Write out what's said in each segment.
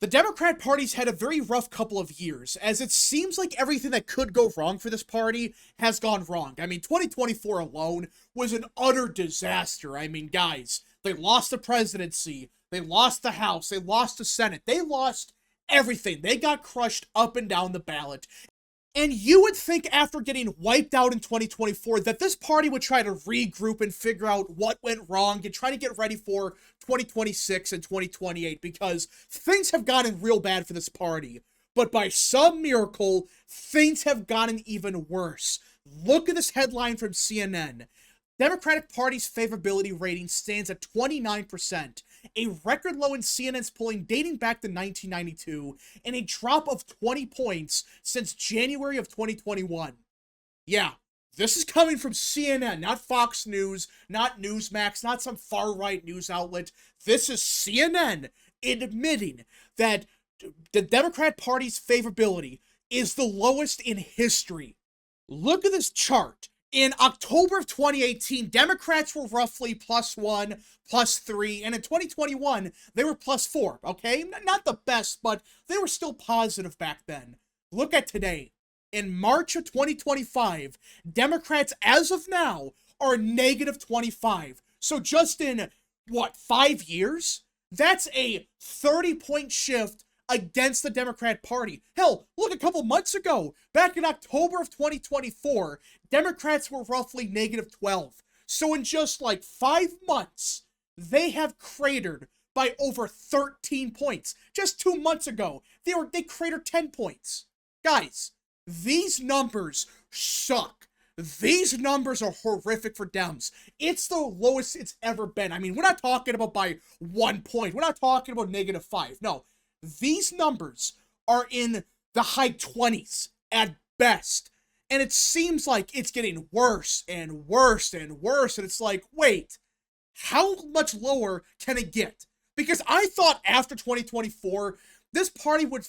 The Democrat Party's had a very rough couple of years, as it seems like everything that could go wrong for this party has gone wrong. I mean, 2024 alone was an utter disaster. I mean, guys, they lost the presidency, they lost the House, they lost the Senate, they lost everything. They got crushed up and down the ballot. And you would think after getting wiped out in 2024 that this party would try to regroup and figure out what went wrong and try to get ready for 2026 and 2028 because things have gotten real bad for this party. But by some miracle, things have gotten even worse. Look at this headline from CNN. Democratic Party's favorability rating stands at 29%, a record low in CNN's polling dating back to 1992, and a drop of 20 points since January of 2021. Yeah, this is coming from CNN, not Fox News, not Newsmax, not some far-right news outlet. This is CNN admitting that the Democrat Party's favorability is the lowest in history. Look at this chart. In October of 2018, Democrats were roughly +1, +3, and in 2021, they were +4, okay? Not the best, but they were still positive back then. Look at today. In March of 2025, Democrats, as of now, are -25. So just in, 5 years? That's a 30-point shift against the Democrat Party. Hell, look, a couple months ago, back in October of 2024, Democrats were roughly -12. So in just 5 months, they have cratered by over 13 points. Just 2 months ago, they cratered 10 points. Guys, these numbers suck. These numbers are horrific for Dems. It's the lowest it's ever been. I mean, we're not talking about by 1 point. We're not talking about -5. No. These numbers are in the high 20s at best. And it seems like it's getting worse and worse and worse. And it's like, wait, how much lower can it get? Because I thought after 2024, this party would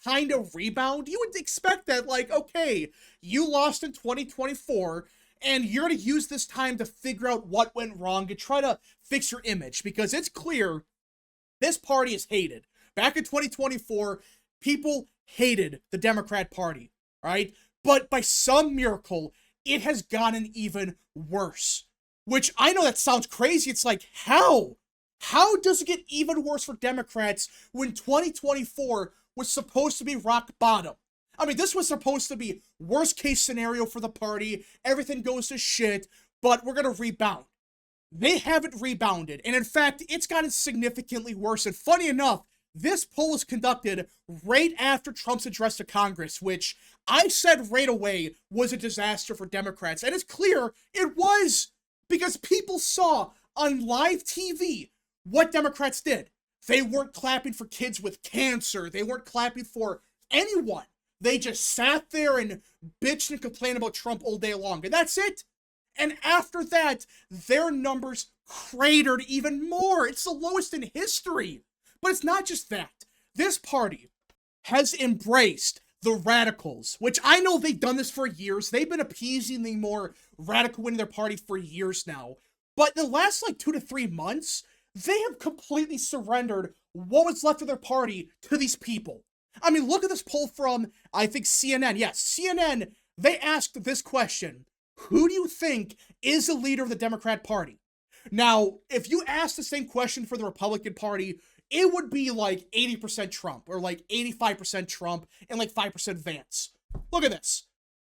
kind of rebound. You would expect that, okay, you lost in 2024, and you're going to use this time to figure out what went wrong and try to fix your image. Because it's clear this party is hated. Back in 2024, people hated the Democrat Party, right? But by some miracle, it has gotten even worse. Which I know that sounds crazy. It's like, how? How does it get even worse for Democrats when 2024 was supposed to be rock bottom? I mean, this was supposed to be worst case scenario for the party. Everything goes to shit, but we're going to rebound. They haven't rebounded. And in fact, it's gotten significantly worse. And funny enough, this poll was conducted right after Trump's address to Congress, which I said right away was a disaster for Democrats. And it's clear it was, because people saw on live TV what Democrats did. They weren't clapping for kids with cancer. They weren't clapping for anyone. They just sat there and bitched and complained about Trump all day long. And that's it. And after that, their numbers cratered even more. It's the lowest in history. But it's not just that. This party has embraced the radicals, which I know they've done this for years. They've been appeasing the more radical wing in their party for years now. But in the last 2 to 3 months, they have completely surrendered what was left of their party to these people. I mean, look at this poll from, I think, CNN. Yes, CNN, they asked this question. Who do you think is the leader of the Democrat Party? Now, if you ask the same question for the Republican Party, it would be 80% Trump, or 85% Trump, and 5% Vance. Look at this.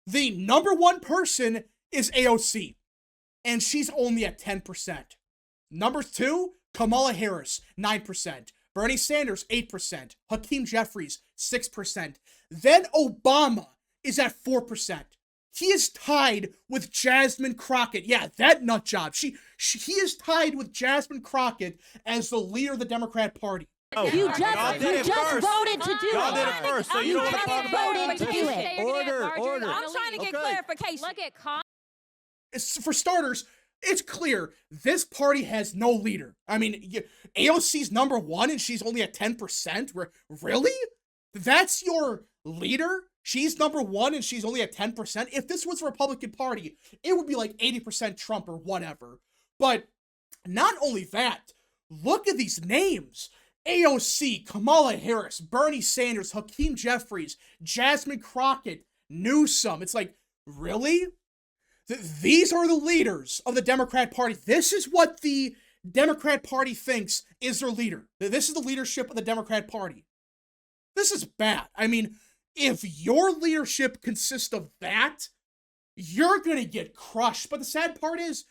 The number one person is AOC, and she's only at 10%. Number 2, Kamala Harris, 9%. Bernie Sanders, 8%. Hakeem Jeffries, 6%. Then Obama is at 4%. He is tied with Jasmine Crockett. Yeah, that nut job. He is tied with Jasmine Crockett as the leader of the Democrat Party. Oh, You just voted to do Y'all did it it. first, so you don't want to talk about voted to do it. Order. I'm trying to get clarification. Look at For starters, it's clear this party has no leader. I mean, AOC's number 1 and she's only at 10%. Really? That's your leader? She's number 1 and she's only at 10%. If this was the Republican Party, it would be 80% Trump or whatever. But not only that, look at these names. AOC, Kamala Harris, Bernie Sanders, Hakeem Jeffries, Jasmine Crockett, Newsom. It's like, really? These are the leaders of the Democrat Party. This is what the Democrat Party thinks is their leader. This is the leadership of the Democrat Party. This is bad. I mean, if your leadership consists of that, you're going to get crushed. But the sad part is,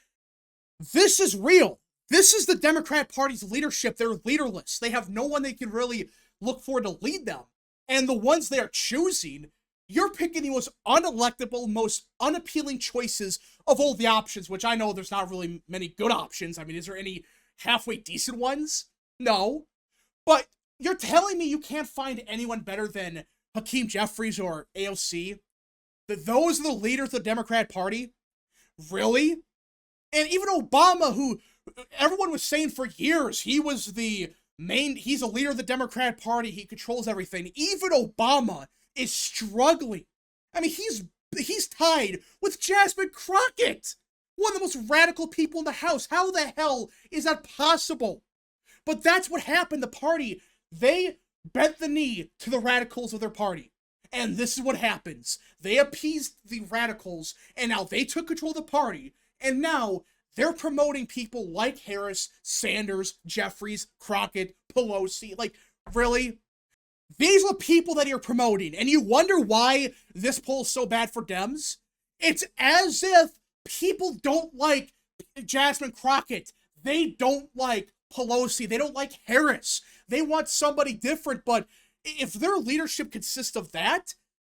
this is real. This is the Democrat Party's leadership. They're leaderless. They have no one they can really look for to lead them. And the ones they are choosing, you're picking the most unelectable, most unappealing choices of all the options, which I know there's not really many good options. I mean, is there any halfway decent ones? No. But you're telling me you can't find anyone better than Hakeem Jeffries or AOC? That those are the leaders of the Democrat Party? Really? And even Obama, who everyone was saying for years, he's a leader of the Democrat Party, he controls everything. Even Obama is struggling. I mean, he's tied with Jasmine Crockett, one of the most radical people in the House. How the hell is that possible? But that's what happened. The party, they bent the knee to the radicals of their party. And this is what happens. They appeased the radicals, and now they took control of the party, and now they're promoting people like Harris, Sanders, Jeffries, Crockett, Pelosi. Like, really? These are the people that you're promoting, and you wonder why this poll's so bad for Dems? It's as if people don't like Jasmine Crockett. They don't like Pelosi. They don't like Harris. They want somebody different, but if their leadership consists of that,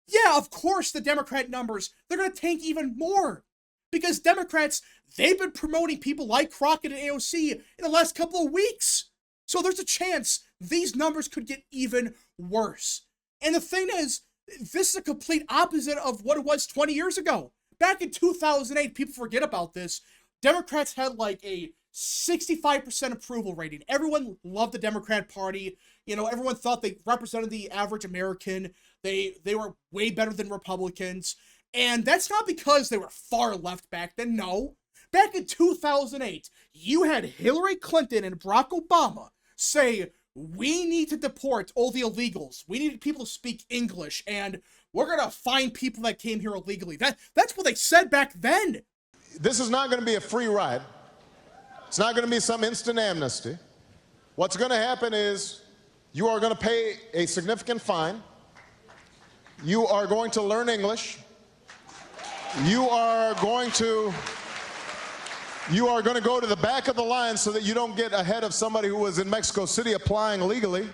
yeah, of course the Democrat numbers, they're going to tank even more. Because Democrats, they've been promoting people like Crockett and AOC in the last couple of weeks. So there's a chance these numbers could get even worse. And the thing is, this is a complete opposite of what it was 20 years ago. Back in 2008, people forget about this, Democrats had like a 65% approval rating. Everyone loved the Democrat Party. You know, everyone thought they represented the average American. They were way better than Republicans. And that's not because they were far left back then, no. Back in 2008, you had Hillary Clinton and Barack Obama say, we need to deport all the illegals. We need people to speak English, and we're going to find people that came here illegally. That's what they said back then. This is not going to be a free ride. It's not going to be some instant amnesty. What's going to happen is you are going to pay a significant fine. You are going to learn English. You are going to go to the back of the line so that you don't get ahead of somebody who was in Mexico City applying legally.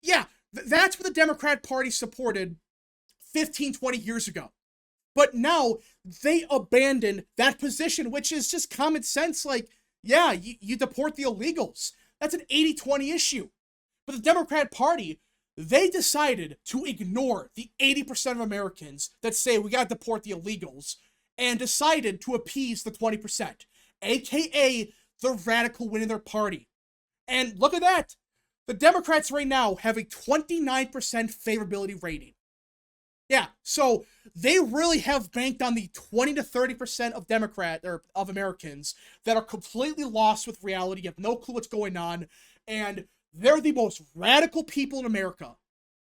Yeah, that's what the Democrat Party supported 15, 20 years ago. But now they abandoned that position, which is just common sense. Like, yeah, you deport the illegals. That's an 80-20 issue. But the Democrat Party, they decided to ignore the 80% of Americans that say we gotta deport the illegals and decided to appease the 20%, aka the radical win in their party. And look at that. The Democrats right now have a 29% favorability rating. Yeah, so they really have banked on the 20 to 30% of Americans that are completely lost with reality, have no clue what's going on, and they're the most radical people in America.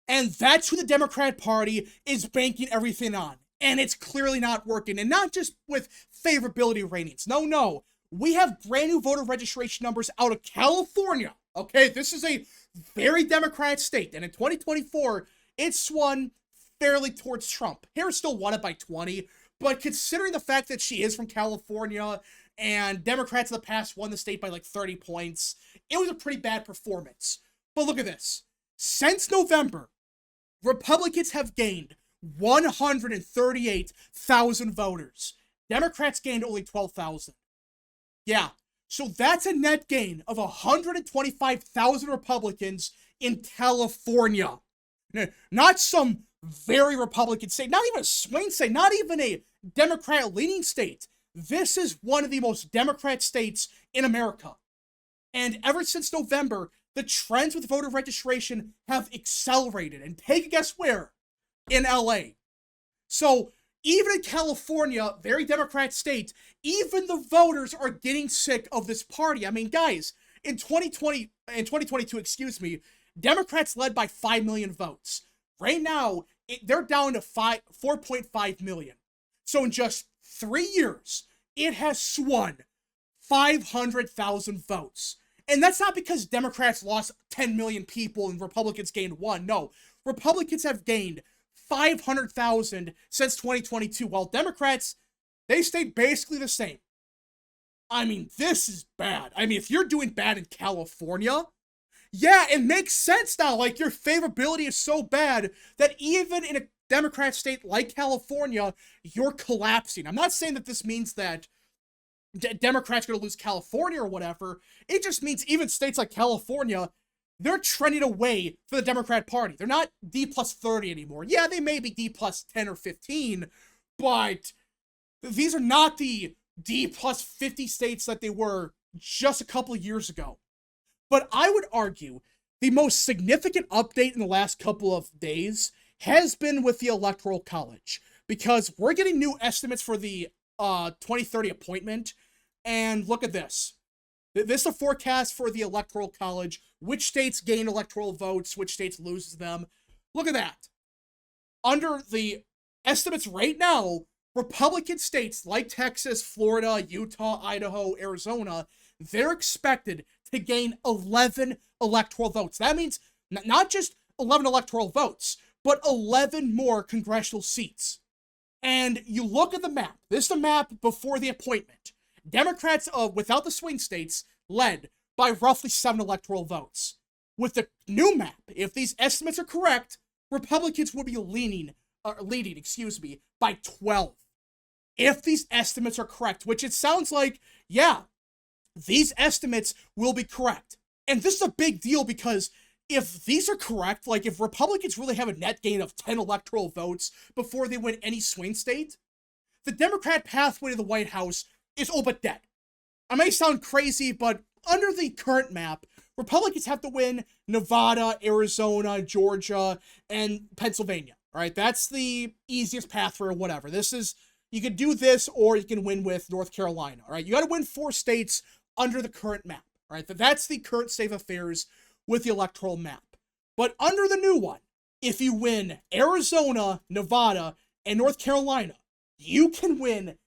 And that's who the Democrat Party is banking everything on. And it's clearly not working. And not just with favorability ratings. No. We have brand new voter registration numbers out of California. Okay, this is a very Democrat state. And in 2024, it swung fairly towards Trump. Harris still won it by 20. But considering the fact that she is from California and Democrats in the past won the state by like 30 points, it was a pretty bad performance. But look at this. Since November, Republicans have gained 138,000 voters. Democrats gained only 12,000. Yeah, so that's a net gain of 125,000 Republicans in California. Not some very Republican state, not even a swing state, not even a Democrat-leaning state. This is one of the most Democrat states in America. And ever since November, the trends with voter registration have accelerated. And take a guess where? In LA. So even in California, very Democrat state, even the voters are getting sick of this party. I mean, guys, in 2022, excuse me, Democrats led by 5 million votes. Right now, they're down to 4.5 million. So in just 3 years, it has swung 500,000 votes. And that's not because Democrats lost 10 million people and Republicans gained 1. No, Republicans have gained 500,000 since 2022, while Democrats, they stayed basically the same. I mean, this is bad. I mean, if you're doing bad in California, yeah, it makes sense now. Like, your favorability is so bad that even in a Democrat state like California, you're collapsing. I'm not saying that this means that Democrats are going to lose California or whatever. It just means even states like California, they're trending away for the Democrat Party. They're not D plus 30 anymore. Yeah, they may be D plus 10 or 15, but these are not the D plus 50 states that they were just a couple of years ago. But I would argue the most significant update in the last couple of days has been with the Electoral College, because we're getting new estimates for the 2030 appointment, and look at this. This is a forecast for the Electoral College, which states gain electoral votes, which states loses them. Look at that. Under the estimates right now, Republican states like Texas, Florida, Utah, Idaho, Arizona, they're expected to gain 11 electoral votes. That means not just 11 electoral votes, but 11 more congressional seats. And you look at the map. This is the map before the appointment. Democrats, without the swing states, led by roughly 7 electoral votes. With the new map, if these estimates are correct, Republicans would be leading, by 12. If these estimates are correct, which it sounds like, yeah, these estimates will be correct. And this is a big deal, because if these are correct, like if Republicans really have a net gain of 10 electoral votes before they win any swing state, the Democrat pathway to the White House is all but dead. I may sound crazy, but under the current map, Republicans have to win Nevada, Arizona, Georgia, and Pennsylvania. All right, that's the easiest pathway or whatever. You can do this, or you can win with North Carolina. All right, you got to win 4 states under the current map. All right, that's the current state of affairs with the electoral map. But under the new one, if you win Arizona, Nevada, and North Carolina, you can win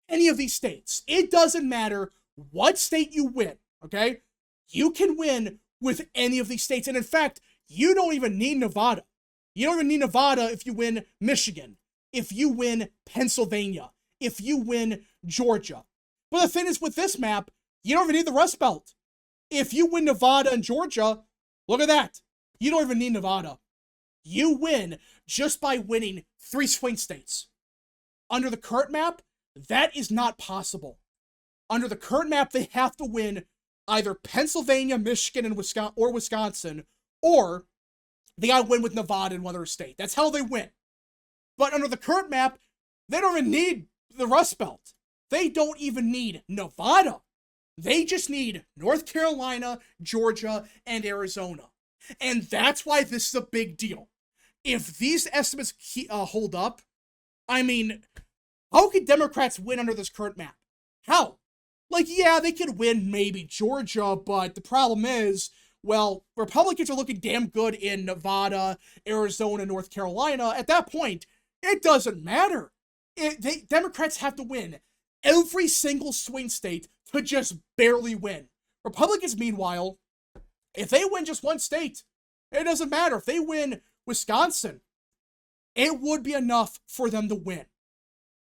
any of these states. It doesn't matter what state you win, okay? You can win with any of these states. And in fact, you don't even need Nevada. You don't even need Nevada if you win Michigan, if you win Pennsylvania, if you win Georgia. But the thing is, with this map, you don't even need the Rust Belt. If you win Nevada and Georgia, look at that. You don't even need Nevada. You win just by winning 3 swing states. Under the current map, that is not possible. Under the current map, they have to win either Pennsylvania, Michigan, and Wisconsin, or they gotta win with Nevada and one other state. That's how they win. But under the current map, they don't even need the Rust Belt. They don't even need Nevada. They just need North Carolina, Georgia, and Arizona. And that's why this is a big deal. If these estimates hold up, I mean, how could Democrats win under this current map? How? Like, yeah, they could win maybe Georgia, but the problem is, well, Republicans are looking damn good in Nevada, Arizona, North Carolina. At that point, it doesn't matter. Democrats have to win every single swing state to just barely win. Republicans, meanwhile, if they win just one state, it doesn't matter. If they win Wisconsin, it would be enough for them to win.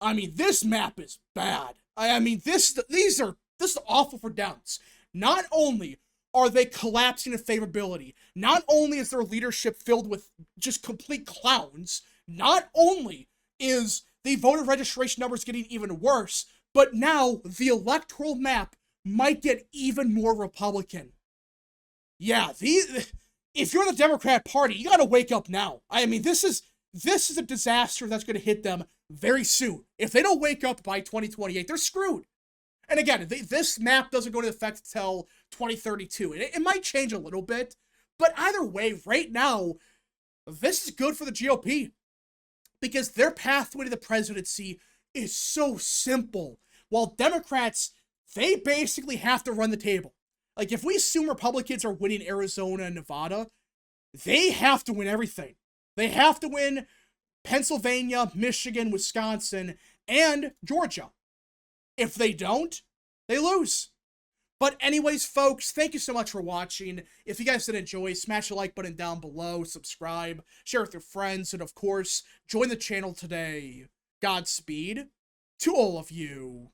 I mean, this map is bad. I mean, this is awful for Dems. Not only are they collapsing in favorability, not only is their leadership filled with just complete clowns, not only is the voter registration numbers getting even worse, but now the electoral map might get even more Republican. Yeah, if you're the Democrat Party, you gotta wake up now. I mean, this is a disaster that's gonna hit them very soon. If they don't wake up by 2028, they're screwed. And again, this map doesn't go into effect until 2032. It might change a little bit, but either way, right now, this is good for the GOP, because their pathway to the presidency is so simple. While Democrats, they basically have to run the table. Like, if we assume Republicans are winning Arizona and Nevada, they have to win everything. They have to win Pennsylvania, Michigan, Wisconsin, and Georgia. If they don't, they lose. But anyways, folks, thank you so much for watching. If you guys did enjoy, smash the like button down below, subscribe, share with your friends, and of course, join the channel today. Godspeed to all of you.